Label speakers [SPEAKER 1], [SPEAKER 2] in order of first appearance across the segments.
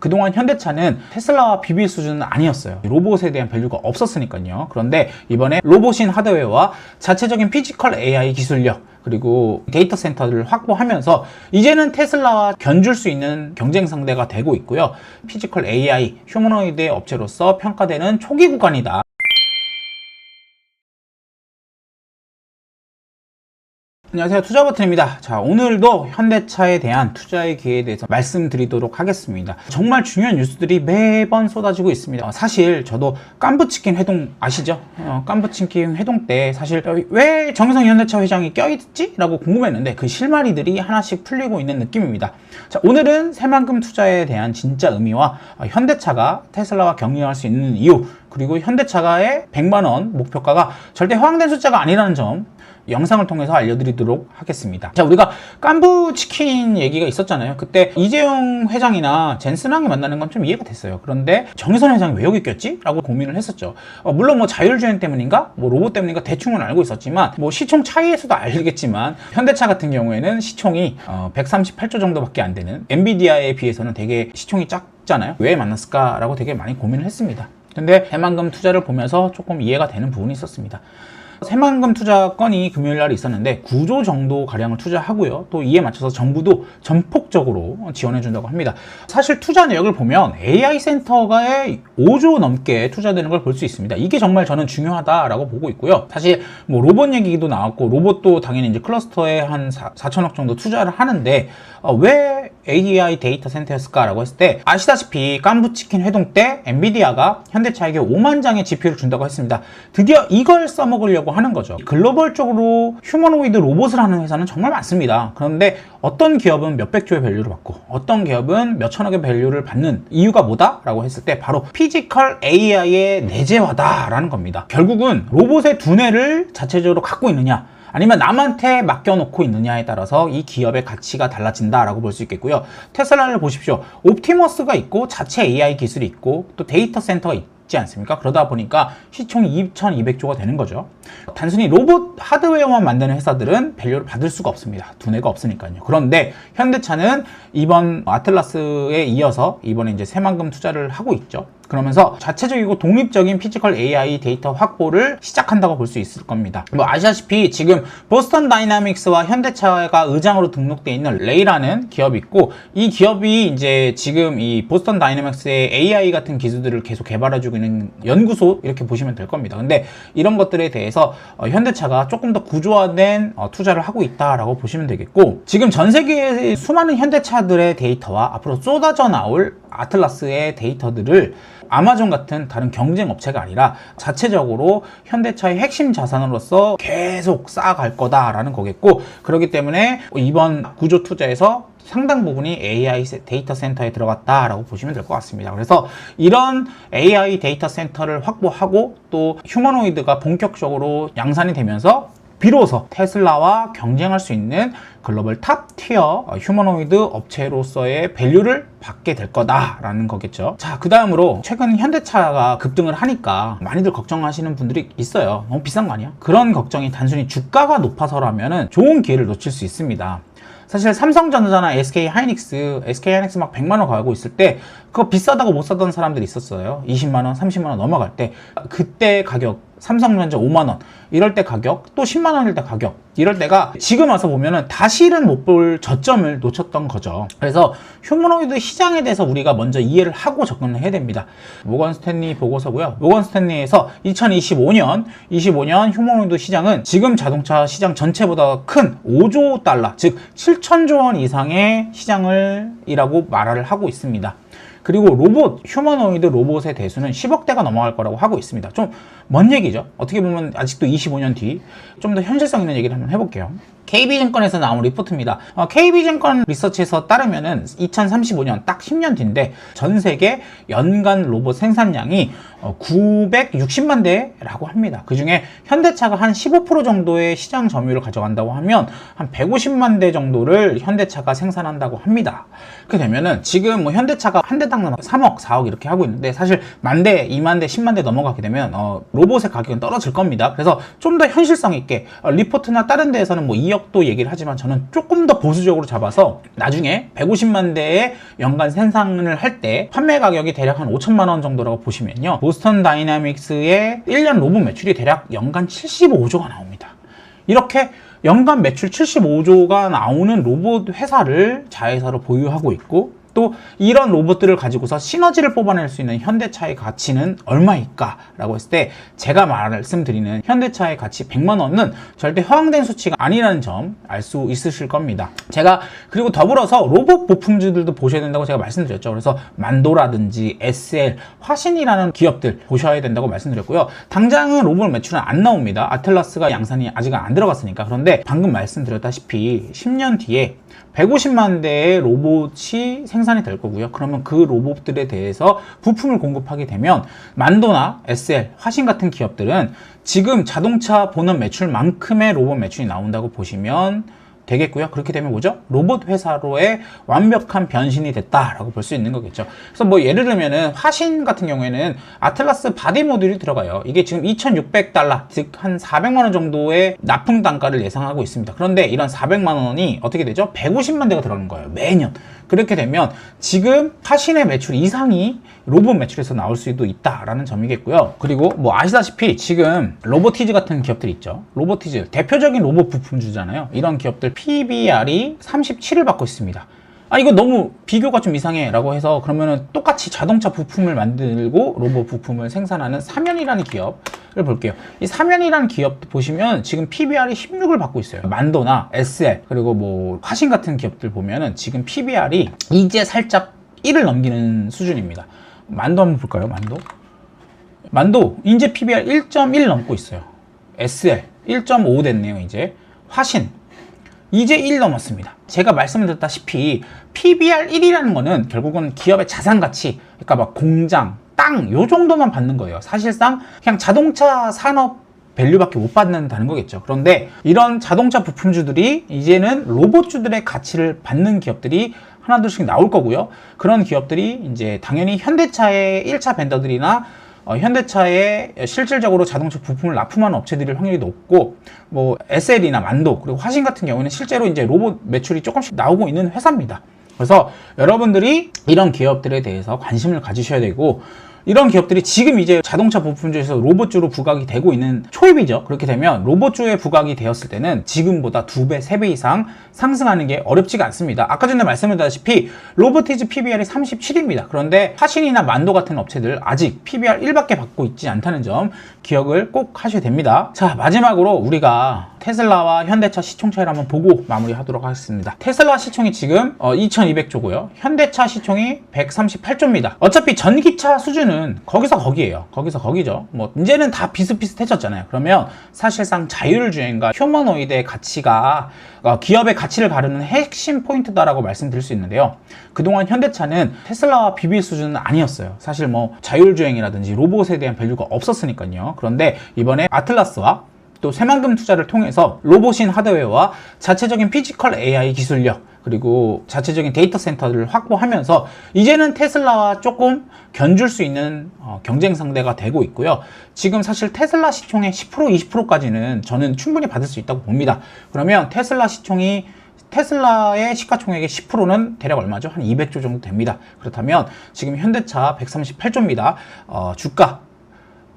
[SPEAKER 1] 그동안 현대차는 테슬라와 비빌 수준은 아니었어요. 로봇에 대한 밸류가 없었으니까요. 그런데 이번에 로봇인 하드웨어와 자체적인 피지컬 AI 기술력 그리고 데이터 센터를 확보하면서 이제는 테슬라와 견줄 수 있는 경쟁 상대가 되고 있고요. 피지컬 AI, 휴머노이드의 업체로서 평가되는 초기 구간이다. 안녕하세요, 투자버튼입니다. 자, 오늘도 현대차에 대한 투자의 기회에 대해서 말씀드리도록 하겠습니다. 정말 중요한 뉴스들이 매번 쏟아지고 있습니다. 사실 저도 깐부치킨 회동 아시죠? 깐부치킨 회동 때 사실 왜 정의성 현대차 회장이 껴있지? 라고 궁금했는데 그 실마리들이 하나씩 풀리고 있는 느낌입니다. 자, 오늘은 새만금 투자에 대한 진짜 의미와 현대차가 테슬라와 경쟁할 수 있는 이유, 그리고 현대차가의 100만원 목표가가 절대 허황된 숫자가 아니라는 점 영상을 통해서 알려드리도록 하겠습니다. 자, 우리가 깐부치킨 얘기가 있었잖아요. 그때 이재용 회장이나 젠슨왕이 만나는 건 좀 이해가 됐어요. 그런데 정의선 회장이 왜 여기 꼈지? 라고 고민을 했었죠. 물론 뭐 자율주행 때문인가? 뭐 로봇 때문인가? 대충은 알고 있었지만 뭐 시총 차이에서도 알겠지만 현대차 같은 경우에는 시총이 138조 정도밖에 안 되는 엔비디아에 비해서는 되게 시총이 작잖아요. 왜 만났을까라고 되게 많이 고민을 했습니다. 근데 새만금 투자를 보면서 조금 이해가 되는 부분이 있었습니다. 새만금 투자 건이 금요일 날 있었는데 9조 정도 가량을 투자하고요. 또 이에 맞춰서 정부도 전폭적으로 지원해 준다고 합니다. 사실 투자 내역을 보면 AI 센터가 5조 넘게 투자되는 걸 볼 수 있습니다. 이게 정말 저는 중요하다라고 보고 있고요. 사실 뭐 로봇 얘기도 나왔고 로봇도 당연히 이제 클러스터에 한 4천억 정도 투자를 하는데 왜 AI 데이터 센터였을까라고 했을 때 아시다시피 깐부치킨 회동 때 엔비디아가 현대차에게 5만 장의 GPU를 준다고 했습니다. 드디어 이걸 써먹으려고 하는 거죠. 글로벌적으로 휴머노이드 로봇을 하는 회사는 정말 많습니다. 그런데 어떤 기업은 몇백조의 밸류를 받고 어떤 기업은 몇천억의 밸류를 받는 이유가 뭐다? 라고 했을 때 바로 피지컬 AI의 내재화다라는 겁니다. 결국은 로봇의 두뇌를 자체적으로 갖고 있느냐 아니면 남한테 맡겨놓고 있느냐에 따라서 이 기업의 가치가 달라진다라고 볼 수 있겠고요. 테슬라를 보십시오. 옵티머스가 있고 자체 AI 기술이 있고 또 데이터 센터가 있지 않습니까? 그러다 보니까 시총이 2200조가 되는 거죠. 단순히 로봇 하드웨어만 만드는 회사들은 밸류를 받을 수가 없습니다. 두뇌가 없으니까요. 그런데 현대차는 이번 아틀라스에 이어서 이번에 이제 새만금 투자를 하고 있죠. 그러면서 자체적이고 독립적인 피지컬 AI 데이터 확보를 시작한다고 볼 수 있을 겁니다. 뭐 아시다시피 지금 보스턴 다이나믹스와 현대차가 의장으로 등록되어 있는 레이라는 기업이 있고 이 기업이 이제 지금 이 보스턴 다이나믹스의 AI 같은 기술들을 계속 개발해주고 있는 연구소 이렇게 보시면 될 겁니다. 근데 이런 것들에 대해서 현대차가 조금 더 구조화된 투자를 하고 있다라고 보시면 되겠고 지금 전 세계의 수많은 현대차들의 데이터와 앞으로 쏟아져 나올 아틀라스의 데이터들을 아마존 같은 다른 경쟁 업체가 아니라 자체적으로 현대차의 핵심 자산으로서 계속 쌓아갈 거다라는 거겠고 그렇기 때문에 이번 구조 투자에서 상당 부분이 AI 데이터 센터에 들어갔다라고 보시면 될 것 같습니다. 그래서 이런 AI 데이터 센터를 확보하고 또 휴머노이드가 본격적으로 양산이 되면서 비로소 테슬라와 경쟁할 수 있는 글로벌 탑 티어 휴머노이드 업체로서의 밸류를 받게 될 거다라는 거겠죠. 자, 그 다음으로 최근 현대차가 급등을 하니까 많이들 걱정하시는 분들이 있어요. 너무 비싼 거 아니야? 그런 걱정이 단순히 주가가 높아서라면은 좋은 기회를 놓칠 수 있습니다. 사실 삼성전자나 SK하이닉스 막 100만원 가고 있을 때 그거 비싸다고 못 사던 사람들이 있었어요. 20만원, 30만원 넘어갈 때 그때 가격 삼성전자 5만원 이럴 때 가격 또 10만원일 때 가격 이럴 때가 지금 와서 보면은 다시는 못 볼 저점을 놓쳤던 거죠. 그래서 휴머노이드 시장에 대해서 우리가 먼저 이해를 하고 접근을 해야 됩니다. 모건 스탠리 보고서고요. 모건 스탠리에서 2025년 휴머노이드 시장은 지금 자동차 시장 전체보다 큰 5조 달러 즉 7천조 원 이상의 시장이라고 말을 하고 있습니다. 그리고 휴머노이드 로봇의 대수는 10억대가 넘어갈 거라고 하고 있습니다. 좀 먼 얘기죠. 어떻게 보면 아직도 25년 뒤 좀 더 현실성 있는 얘기를 한번 해볼게요. KB증권에서 나온 리포트입만 KB증권 리서치에서 따르면은 2035년 딱 10년 뒤인데 전 세계 연간 로봇 생산량이 960만 대라고 합니다. 그 중에 현대차가 한 15% 정도의 시장 점유율을 가져간다고 하면 한 150만 대 정도를 현대차가 생산한다고 합니다. 그렇게 되면은 지금 뭐 현대차가 한 대당 3억, 4억 이렇게 하고 있는데 사실 10,000대, 20,000대, 10만 대 넘어가게 되면 로봇의 가격은 떨어질 겁니다. 그래서 좀 더 현실성 있게 리포트나 다른 데에서는 뭐 2억 가격도 얘기를 하지만 저는 조금 더 보수적으로 잡아서 나중에 150만 대의 연간 생산을 할 때 판매 가격이 대략 한 5천만 원 정도라고 보시면요, 보스턴 다이나믹스의 1년 로봇 매출이 대략 연간 75조가 나옵니다. 이렇게 연간 매출 75조가 나오는 로봇 회사를 자회사로 보유하고 있고, 또 이런 로봇들을 가지고서 시너지를 뽑아낼 수 있는 현대차의 가치는 얼마일까 라고 했을 때, 제가 말씀드리는 현대차의 가치 100만 원은 절대 허황된 수치가 아니라는 점 알 수 있으실 겁니다. 제가 그리고 더불어서 로봇 부품주들도 보셔야 된다고 제가 말씀드렸죠. 그래서 만도라든지 SL, 화신이라는 기업들 보셔야 된다고 말씀드렸고요. 당장은 로봇 매출은 안 나옵니다. 아틀라스가 양산이 아직 안 들어갔으니까. 그런데 방금 말씀드렸다시피 10년 뒤에 150만 대의 로봇이 생산이 될 거고요. 그러면 그 로봇들에 대해서 부품을 공급하게 되면 만도나 SL, 화신 같은 기업들은 지금 자동차 본업 매출만큼의 로봇 매출이 나온다고 보시면 되겠고요. 그렇게 되면 뭐죠? 로봇 회사로의 완벽한 변신이 됐다라고 볼 수 있는 거겠죠. 그래서 뭐 예를 들면은 화신 같은 경우에는 아틀라스 바디 모듈이 들어가요. 이게 지금 2,600달러, 즉 한 400만 원 정도의 납품 단가를 예상하고 있습니다. 그런데 이런 400만 원이 어떻게 되죠? 150만 대가 들어가는 거예요, 매년. 그렇게 되면 지금 화신의 매출 이상이 로봇 매출에서 나올 수도 있다라는 점이겠고요. 그리고 뭐 아시다시피 지금 로보티즈 같은 기업들 있죠. 로보티즈 대표적인 로봇 부품주잖아요. 이런 기업들 PBR이 37을 받고 있습니다. 아, 이거 너무 비교가 좀 이상해 라고 해서, 그러면은 똑같이 자동차 부품을 만들고 로봇 부품을 생산하는 사면이라는 기업을 볼게요. 이 사면이라는 기업 보시면 지금 PBR이 16을 받고 있어요. 만도나 SL 그리고 뭐 화신 같은 기업들 보면은 지금 PBR이 이제 살짝 1을 넘기는 수준입니다. 만도 한번 볼까요? 만도 이제 PBR 1.1 넘고 있어요. SL 1.5 됐네요. 이제 화신 이제 1 넘었습니다. 제가 말씀드렸다시피 PBR 1이라는 거는 결국은 기업의 자산 가치, 그러니까 막 공장, 땅 요 정도만 받는 거예요. 사실상 그냥 자동차 산업 밸류밖에 못 받는다는 거겠죠. 그런데 이런 자동차 부품주들이 이제는 로봇주들의 가치를 받는 기업들이 하나둘씩 나올 거고요. 그런 기업들이 이제 당연히 현대차의 1차 벤더들이나 현대차에 실질적으로 자동차 부품을 납품하는 업체들일 확률이 높고, 뭐 SL이나 만도 그리고 화신 같은 경우는 실제로 이제 로봇 매출이 조금씩 나오고 있는 회사입니다. 그래서 여러분들이 이런 기업들에 대해서 관심을 가지셔야 되고, 이런 기업들이 지금 이제 자동차 부품주에서 로봇주로 부각이 되고 있는 초입이죠. 그렇게 되면 로봇주에 부각이 되었을 때는 지금보다 2배, 3배 이상 상승하는 게 어렵지가 않습니다. 아까 전에 말씀드렸다시피 로보티즈 PBR이 37입니다. 그런데 화신이나 만도 같은 업체들 아직 PBR 1밖에 받고 있지 않다는 점 기억을 꼭 하셔야 됩니다. 자, 마지막으로 우리가 테슬라와 현대차 시총 차이를 한번 보고 마무리하도록 하겠습니다. 테슬라 시총이 지금 2200조고요. 현대차 시총이 138조입니다. 어차피 전기차 수준은 거기서 거기에요. 거기서 거기죠. 뭐 이제는 다 비슷비슷해졌잖아요. 그러면 사실상 자율주행과 휴머노이드의 가치가 기업의 가치를 가르는 핵심 포인트다라고 말씀드릴 수 있는데요. 그동안 현대차는 테슬라와 비빌 수준은 아니었어요. 사실 뭐 자율주행이라든지 로봇에 대한 밸류가 없었으니까요. 그런데 이번에 아틀라스와 또 새만금 투자를 통해서 로봇인 하드웨어와 자체적인 피지컬 AI 기술력, 그리고 자체적인 데이터 센터들을 확보하면서 이제는 테슬라와 조금 견줄 수 있는 경쟁 상대가 되고 있고요. 지금 사실 테슬라 시총의 10%, 20%까지는 저는 충분히 받을 수 있다고 봅니다. 그러면 테슬라의 시가총액의 10%는 대략 얼마죠? 한 200조 정도 됩니다. 그렇다면 지금 현대차 138조입니다. 주가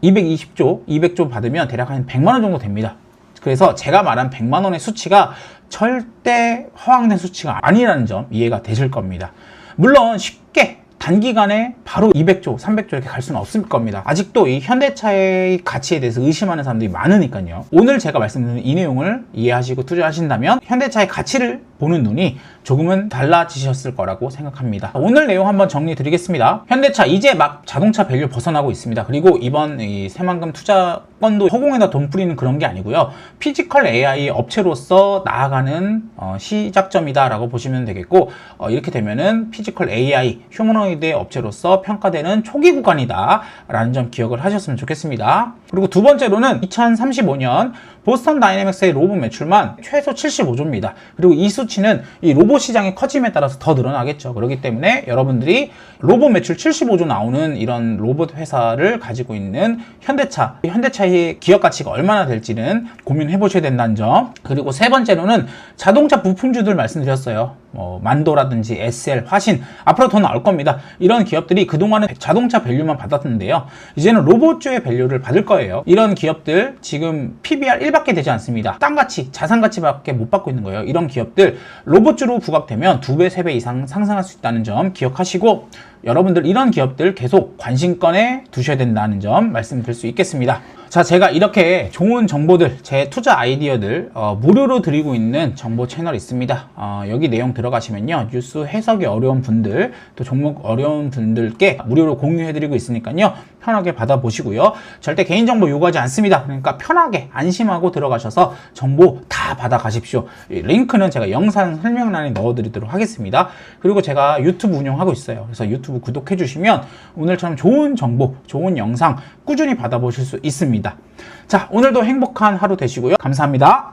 [SPEAKER 1] 220조, 200조 받으면 대략 한 100만 원 정도 됩니다. 그래서 제가 말한 100만 원의 수치가 절대 허황된 수치가 아니라는 점 이해가 되실 겁니다. 물론 쉽게 단기간에 바로 200조, 300조 이렇게 갈 수는 없을 겁니다. 아직도 이 현대차의 가치에 대해서 의심하는 사람들이 많으니까요. 오늘 제가 말씀드린 이 내용을 이해하시고 투자하신다면 현대차의 가치를 보는 눈이 조금은 달라지셨을 거라고 생각합니다. 오늘 내용 한번 정리 드리겠습니다. 현대차 이제 막 자동차 밸류 벗어나고 있습니다. 그리고 이번 이 새만금 투자건도 허공에다 돈 뿌리는 그런 게 아니고요. 피지컬 AI 업체로서 나아가는 시작점이다 라고 보시면 되겠고, 이렇게 되면은 피지컬 AI 휴머노이드의 업체로서 평가되는 초기 구간이다 라는 점 기억을 하셨으면 좋겠습니다. 그리고 두 번째로는 2035년 보스턴 다이내믹스의 로봇 매출만 최소 75조입니다. 그리고 이 수준 수치는 이 로봇 시장이 커짐에 따라서 더 늘어나겠죠. 그렇기 때문에 여러분들이 로봇 매출 75조 나오는 이런 로봇 회사를 가지고 있는 현대차의 기업 가치가 얼마나 될지는 고민해 보셔야 된다는 점. 그리고 세 번째로는 자동차 부품주들 말씀드렸어요. 만도라든지 SL, 화신 앞으로 더 나올 겁니다. 이런 기업들이 그동안은 자동차 밸류만 받았는데요. 이제는 로봇주의 밸류를 받을 거예요. 이런 기업들 지금 PBR 1밖에 되지 않습니다. 땅 가치, 자산 가치밖에 못 받고 있는 거예요. 이런 기업들 로봇주로 부각되면 2배, 3배 이상 상승할 수 있다는 점 기억하시고, 여러분들 이런 기업들 계속 관심권에 두셔야 된다는 점 말씀드릴 수 있겠습니다. 자, 제가 이렇게 좋은 정보들, 제 투자 아이디어들 무료로 드리고 있는 정보 채널이 있습니다. 여기 내용 들어가시면요, 뉴스 해석이 어려운 분들, 또 종목 어려운 분들께 무료로 공유해드리고 있으니까요, 편하게 받아보시고요. 절대 개인정보 요구하지 않습니다. 그러니까 편하게 안심하고 들어가셔서 정보 다 받아가십시오. 링크는 제가 영상 설명란에 넣어드리도록 하겠습니다. 그리고 제가 유튜브 운영하고 있어요. 그래서 유튜브 구독해주시면 오늘처럼 좋은 정보, 좋은 영상 꾸준히 받아보실 수 있습니다. 자, 오늘도 행복한 하루 되시고요. 감사합니다.